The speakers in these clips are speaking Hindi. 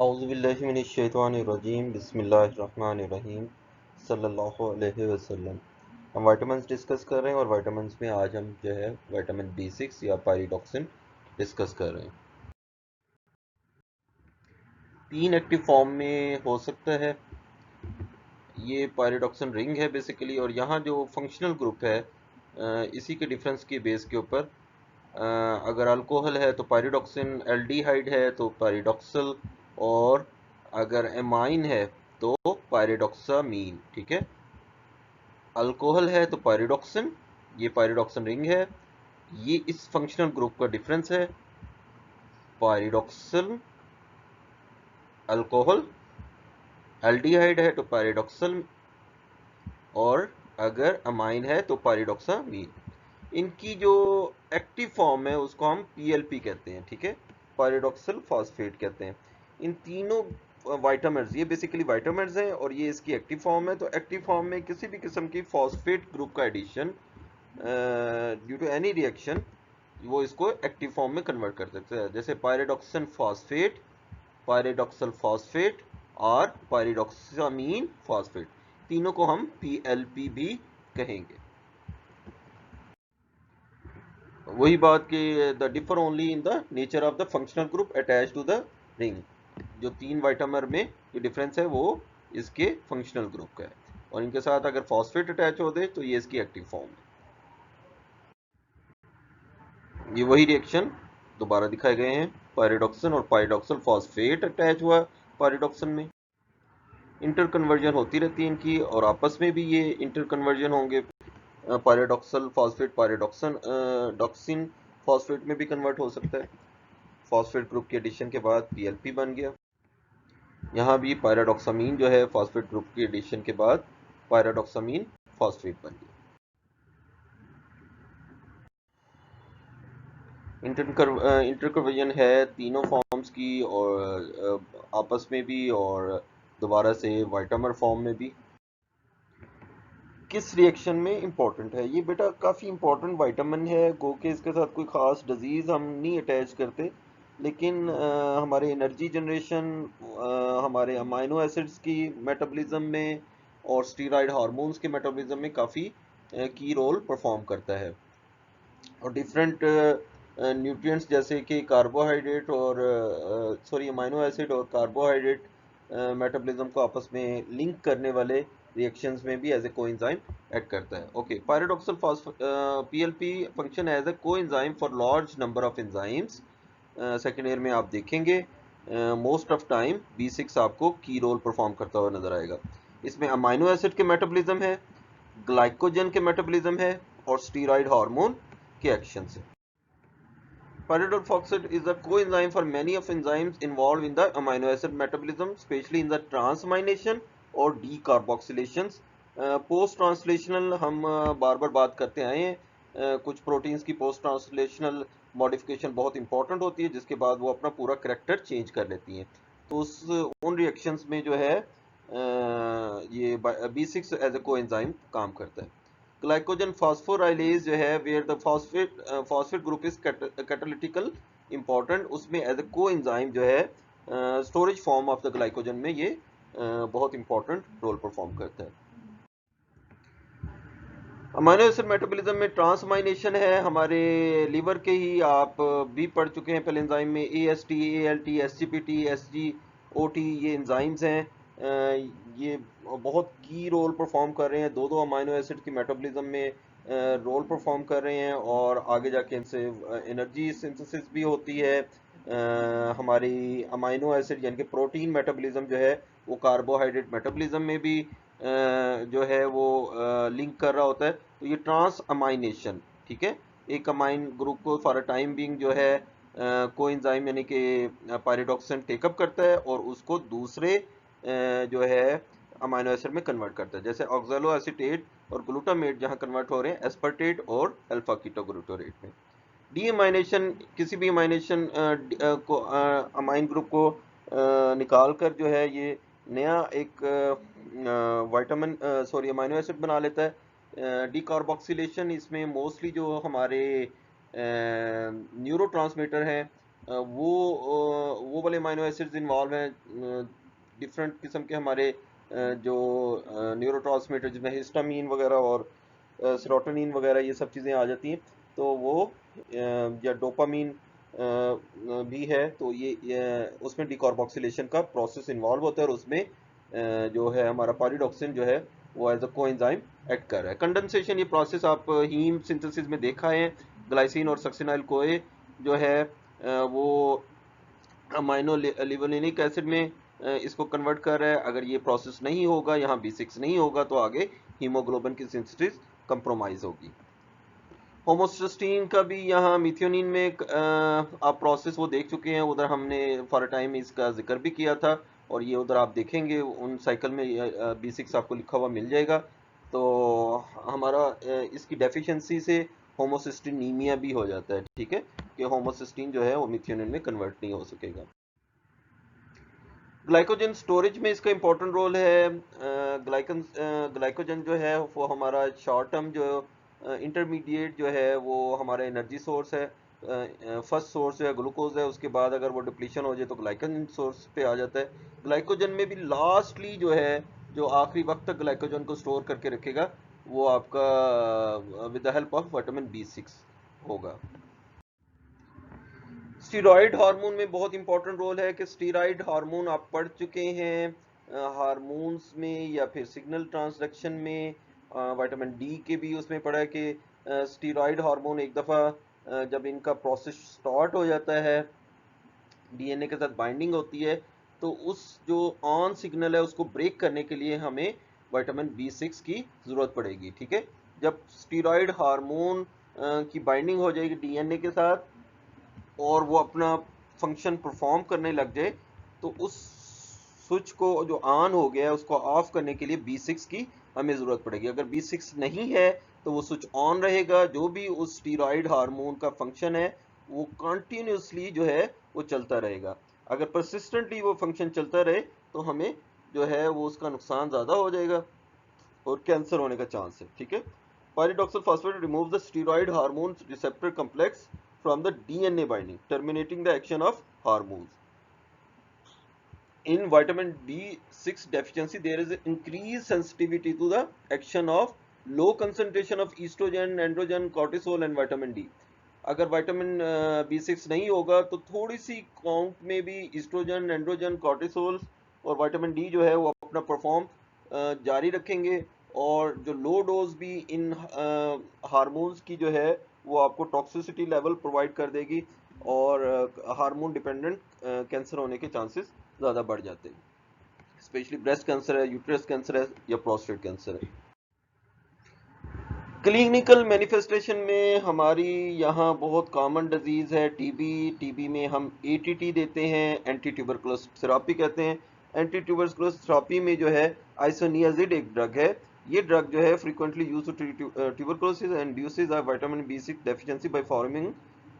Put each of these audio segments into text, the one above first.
औज़ुबिल्लाहिमिनश्शैतानिर्रजीम बिस्मिल्लाहिर्रहमानिर्रहीम सल्लल्लाहु अलैहि वसल्लम। हम वाइटामिन डिस्कस कर रहे हैं और वाइटामिन में आज हम जो है विटामिन B6 या पायरिडॉक्सिन डिस्कस कर रहे हैं। 3 एक्टिव फॉर्म में हो सकता है। ये पायरिडॉक्सिन रिंग है बेसिकली, और यहाँ जो फंक्शनल ग्रुप है इसी के डिफरेंस के बेस के ऊपर अगर अल्कोहल है तो पायरिडॉक्सिन, एल्डिहाइड है तो पायरिडॉक्सल, और अगर एमाइन है तो पायरिडॉक्सामीन। ठीक है, अल्कोहल है तो पायरिडॉक्सिन, ये पायरिडॉक्सिन रिंग है। ये इस फंक्शनल ग्रुप का डिफरेंस है, पायरिडॉक्सल अल्कोहल, एल्डिहाइड है तो पायरिडॉक्सल, और अगर अमाइन है तो पायरिडॉक्सामीन। इनकी जो एक्टिव फॉर्म है उसको हम पीएलपी कहते हैं। ठीक है, पायरिडॉक्सल फॉस्फेट कहते हैं। इन तीनों वाइटामिन्स, ये बेसिकली वाइटामिन्स हैं और ये इसकी एक्टिव फॉर्म है। तो एक्टिव फॉर्म में किसी भी किस्म की फॉस्फेट ग्रुप का addition due to any reaction वो इसको एक्टिव फॉर्म में कन्वर्ट कर सकते हैं, जैसे पायरिडॉक्सिन फॉस्फेट, पायरिडॉक्सल फॉस्फेट और पायरिडॉक्सामीन फॉस्फेट। तीनों को हम पीएलपी भी कहेंगे। वही बात कि the differ only in the nature of the functional group attach to the ring. जो 3 वाइटामर में जो डिफरेंस है वो इसके फंक्शनल ग्रुप का है, और इनके साथ अगर फॉस्फेट अटैच होते तो ये इसकी एक्टिव फॉर्म है। ये वही रिएक्शन दोबारा दिखाए गए हैं, पायरिडॉक्सिन और पायरिडॉक्सल फॉस्फेट अटैच हुआ पायरिडॉक्सिन में। इंटर कन्वर्जन होती रहती है इनकी, और आपस में भी ये इंटर कन्वर्जन होंगे। पायरिडॉक्सल फॉस्फेट पायरिडॉक्सन डॉक्सिन फॉस्फेट में भी कन्वर्ट हो सकता है। फॉस्फेट ग्रुप के एडिशन के बाद पीएलपी बन गया। यहाँ भी पायराडॉक्सामीन जो है फॉस्फेट ग्रुप के एडिशन के बाद पायराडॉक्सामीन फॉस्फेट बन गया। इंटरकन्वर्जन है तीनों फॉर्म्स की, और आपस में भी और दोबारा से वाइटामर फॉर्म में भी। किस रिएक्शन में इंपॉर्टेंट है ये? बेटा काफ़ी इंपॉर्टेंट वाइटामिन है, गो के इसके साथ कोई ख़ास डिजीज़ हम नहीं अटैच करते, लेकिन हमारे एनर्जी जनरेशन, हमारे अमाइनो एसिड्स की मेटाबॉलिज्म में और स्टीरॉयड हार्मोन्स के मेटाबॉलिज्म में काफ़ी की रोल परफॉर्म करता है। और डिफरेंट न्यूट्रिएंट्स जैसे कि कार्बोहाइड्रेट और सॉरी अमाइनो एसिड और कार्बोहाइड्रेट मेटाबॉलिज्म को आपस में लिंक करने वाले रिएक्शंस में भी एज ए कोएंजाइम ऐड करता है। Okay, pyridoxal PLP function as a coenzyme for large number of enzymes. Second year में आप देखेंगे मोस्ट ऑफ टाइम B6 आपको की रोल परफॉर्म करता हुआ नजर आएगा। इसमें अमाइनो एसिड के मेटाबॉलिज्म है, ग्लाइकोजन के मेटाबॉलिज्म है, और स्टीरॉयड हार्मोन के एक्शन से। Pyridoxine is a coenzyme for many of enzymes involved in the amino acid metabolism, especially in the transamination और decarboxylations. पोस्ट ट्रांसलेशनल हम बार बार बात करते आए हैं। कुछ प्रोटीन्स की पोस्ट ट्रांसलेशनल मॉडिफिकेशन बहुत इंपॉर्टेंट होती है, जिसके बाद वो अपना पूरा करेक्टर चेंज कर लेती हैं। तो उन रिएक्शंस में जो है ये B6 एज ए कोएंजाइम काम करता है। ग्लाइकोजन फॉस्फोराइलेज जो है where the phosphate group is catalytical important, उसमें एज ए कोएंजाइम जो है storage form of the glycogen में ये बहुत इंपॉर्टेंट रोल परफॉर्म करता है। अमाइनो एसिड मेटाबॉलिज्म में ट्रांसमाइनेशन है, हमारे लीवर के ही आप भी पढ़ चुके हैं पहले एंजाइम में, AST, ALT, SGPT, SGOT, ये एंजाइम्स हैं। ये बहुत की रोल परफॉर्म कर रहे हैं, दो अमाइनो एसिड की मेटाबॉलिज्म में रोल परफॉर्म कर रहे हैं, और आगे जाके इनसे एनर्जी सिंथेसिस भी होती है। हमारी अमाइनो एसिड यानी कि प्रोटीन मेटाबॉलिज्म जो है वो कार्बोहाइड्रेट मेटाबॉलिज्म में भी जो है वो लिंक कर रहा होता है। तो ये ट्रांस अमाइनेशन, ठीक है, एक अमाइन ग्रुप को फॉर अ टाइम बीइंग जो है कोएंजाइम यानी कि पायरिडॉक्सिन टेकअप करता है और उसको दूसरे जो है अमाइनो एसिड में कन्वर्ट करता है, जैसे ऑक्सैलो एसीटेट और ग्लूटामेट जहां कन्वर्ट हो रहे हैं एस्पर्टेट और अल्फा कीटोग्लूटारेट में। डीअमाइनेशन, किसी भी अमाइनेशन को अमाइन ग्रुप को निकाल कर जो है ये नया एक विटामिन सॉरी अमाइनो एसिड बना लेता है। डीकार्बोक्सिलेशन, इसमें मोस्टली जो हमारे न्यूरोट्रांसमीटर हैं वो वाले अमाइनो एसिड्स इन्वॉल्व हैं। डिफरेंट किस्म के हमारे जो न्यूरोट्रांसमीटर जिसमें हिस्टामीन वगैरह और सेरोटोनिन वगैरह ये सब चीज़ें आ जाती हैं। तो वो या डोपामीन भी है, तो ये उसमें डिकार्बोक्सिलेशन का प्रोसेस इन्वॉल्व होता है, और उसमें जो है हमारा पायरिडॉक्सिन जो है वो एज अ कोएंजाइम एक्ट कर रहा है। कंडेंसेशन ये प्रोसेस आप हीम सिंथेसिस में देखा है। ग्लाइसिन और सक्सिनाइल कोए जो है वो अमाइनो लिवोनिक एसिड में इसको कन्वर्ट कर रहा है। अगर ये प्रोसेस नहीं होगा, यहाँ B6 नहीं होगा, तो आगे हीमोग्लोबिन की सिंथेसिस कंप्रोमाइज होगी। होमोसिस्टीन का भी यहाँ मिथ्योनिन में आप प्रोसेस वो देख चुके हैं, उधर हमने फॉर टाइम इसका जिक्र भी किया था, और ये उधर आप देखेंगे उन साइकिल में B6 आपको लिखा हुआ मिल जाएगा। तो हमारा इसकी डेफिशिएंसी से होमोसिस्टिनीमिया भी हो जाता है, ठीक है, कि होमोसिस्टीन जो है वो मिथ्योनिन में कन्वर्ट नहीं हो सकेगा। ग्लाइकोजन स्टोरेज में इसका इंपॉर्टेंट रोल है। ग्लाइकोजन जो है वो हमारा शॉर्ट टर्म जो इंटरमीडिएट जो है वो हमारा एनर्जी सोर्स है। फर्स्ट सोर्स जो है ग्लूकोज है, उसके बाद अगर वो डिप्लीशन हो जाए तो ग्लाइकोजन सोर्स पे आ जाता है। ग्लाइकोजन में भी लास्टली जो है, जो आखिरी वक्त तक ग्लाइकोजन को स्टोर करके रखेगा, वो आपका with the help of vitamin B6 होगा। स्टीरॉयड हार्मोन में बहुत इंपॉर्टेंट रोल है कि स्टीरॉयड हार्मोन आप पढ़ चुके हैं हार्मोन्स में या फिर सिग्नल ट्रांसडक्शन में। विटामिन डी के भी उसमें पढ़ा है कि स्टीरॉयड हार्मोन एक दफ़ा जब इनका प्रोसेस स्टार्ट हो जाता है, डीएनए के साथ बाइंडिंग होती है, तो उस जो ऑन सिग्नल है उसको ब्रेक करने के लिए हमें विटामिन B6 की ज़रूरत पड़ेगी, ठीक है। जब स्टीरॉयड हार्मोन की बाइंडिंग हो जाएगी डीएनए के साथ और वो अपना फंक्शन परफॉर्म करने लग जाए, तो उस स्विच को जो ऑन हो गया है उसको ऑफ करने के लिए B6 की हमें ज़रूरत पड़ेगी। अगर B6 नहीं है तो वो स्विच ऑन रहेगा, जो भी उस स्टीरॉयड हार्मोन का फंक्शन है वो कंटिन्यूसली जो है वो चलता रहेगा। अगर परसिस्टेंटली वो फंक्शन चलता रहे तो हमें जो है वो उसका नुकसान ज़्यादा हो जाएगा और कैंसर होने का चांस है, ठीक है। Pyridoxal phosphate removes the steroid hormone receptor complex from the DNA binding, terminating the action of hormones. In vitamin B6 deficiency, there is increased sensitivity to the action of low concentration of estrogen, androgen, cortisol and vitamin D. अगर विटामिन B6 नहीं होगा तो थोड़ी सी काउंट में भी ईस्ट्रोजन, एंड्रोजन, कॉर्टिसोल और विटामिन डी जो है वो अपना परफॉर्म जारी रखेंगे, और जो लो डोज भी इन हार्मोन्स की जो है वो आपको टॉक्सिसिटी लेवल प्रोवाइड कर देगी, और हार्मोन डिपेंडेंट कैंसर होने के चांसेस ज़्यादा बढ़ जाते हैं। स्पेशली ब्रेस्ट कैंसर है, यूट्रस कैंसर है या प्रोस्टेट कैंसर है। क्लिनिकल मैनिफेस्टेशन में हमारी यहाँ बहुत कॉमन डिजीज़ है टीबी। टीबी में हम एटीटी देते हैं, एंटी ट्यूबरकुलोस थेरापी कहते हैं। एंटी ट्यूबरकुलोस थेरापी में जो है आइसोनियाजिड एक ड्रग है। ये ड्रग जो है frequently use to treat tuberculosis and induces a vitamin B6 deficiency by forming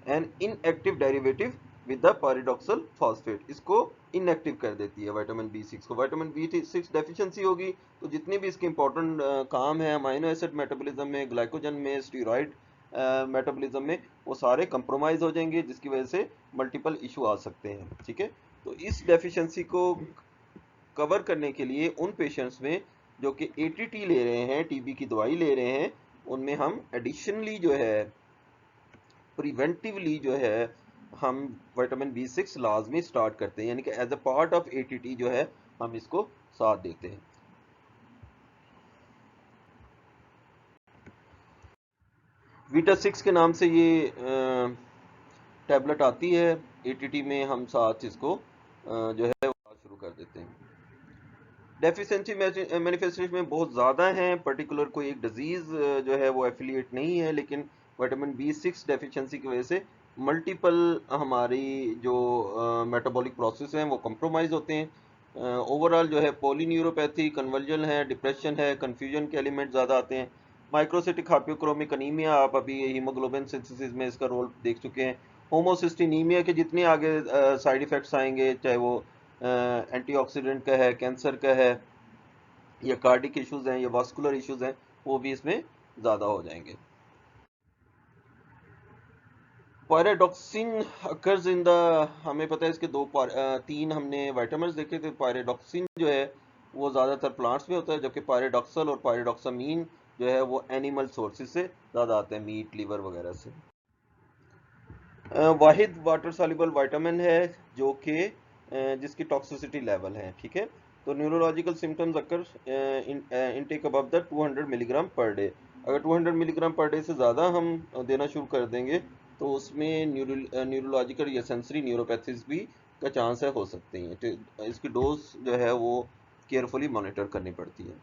an inactive derivative with the pyridoxal phosphate. इसको इनएक्टिव कर देती है विटामिन B6 को। विटामिन B6 डेफिशिएंसी होगी तो जितने भी इसके इंपॉर्टेंट काम है अमाइनो एसिड मेटाबॉलिज्म में, ग्लाइकोजन में, स्टीरॉयड मेटाबॉलिज्म में, वो सारे कंप्रोमाइज हो जाएंगे, जिसकी वजह से मल्टीपल इशू आ सकते हैं, ठीक है। तो इस डेफिशिएंसी को कवर करने के लिए उन पेशेंट्स में जो कि एटीटी ले रहे हैं, टीबी की दवाई ले रहे हैं, उनमें हम एडिशनली जो है प्रिवेंटिवली जो है हम विटामिन B6 लाजमी स्टार्ट करते हैं, यानी कि as a part of ATT जो है हम इसको साथ देते हैं। वीटा 6 के नाम से ये टैबलेट आती है, एटीटी में हम साथ इसको जो है वो शुरू कर देते हैं। डेफिशिएंसी मैनिफेस्टेशन में बहुत ज़्यादा हैं, पर्टिकुलर कोई एक डिजीज़ जो है वो एफिलिएट नहीं है, लेकिन विटामिन B6 डेफिशिएंसी की वजह से मल्टीपल हमारी जो मेटाबॉलिक प्रोसेस हैं वो कंप्रोमाइज़ होते हैं। ओवरऑल जो है पॉलीन्यूरोपैथी, कन्वर्जन है, डिप्रेशन है, कन्फ्यूजन के एलिमेंट ज़्यादा आते हैं। माइक्रोसिटिक हाइपोक्रोमिक अनीमिया, आप अभी हीमोग्लोबिन सिंथेसिस में इसका रोल देख चुके हैं। होमोसिस्टिनीमिया के जितने आगे साइड इफ़ेक्ट्स आएंगे, चाहे वो एंटीऑक्सीडेंट का है, कैंसर का है, या कार्डिक इश्यूज हैं या वास्कुलर इश्यूज हैं, वो भी इसमें ज़्यादा हो जाएंगे। पायराडॉक्सिन अकर्स इन द, हमें पता है इसके तीन हमने विटामिन्स देखे थे। पायराडॉक्सिन जो है वो ज़्यादातर प्लांट्स में होता है, जबकि पायराडॉक्सल और पायराडॉक्सामीन जो है वो एनिमल सोर्सेज से ज़्यादा आते हैं, मीट, लीवर वगैरह से। वाहिद वाटर सॉल्युबल विटामिन है जो कि जिसकी टॉक्सिसिटी लेवल है, ठीक है। तो neurological symptoms occur intake above the 200 milligram per day. अगर 200 मिलीग्राम पर डे से ज़्यादा हम देना शुरू कर देंगे तो उसमें न्यूरोलॉजिकल या सेंसरी न्यूरोपैथीज भी का चांस है हो सकते हैं। तो इसकी डोज जो है वो केयरफुली मॉनिटर करनी पड़ती है।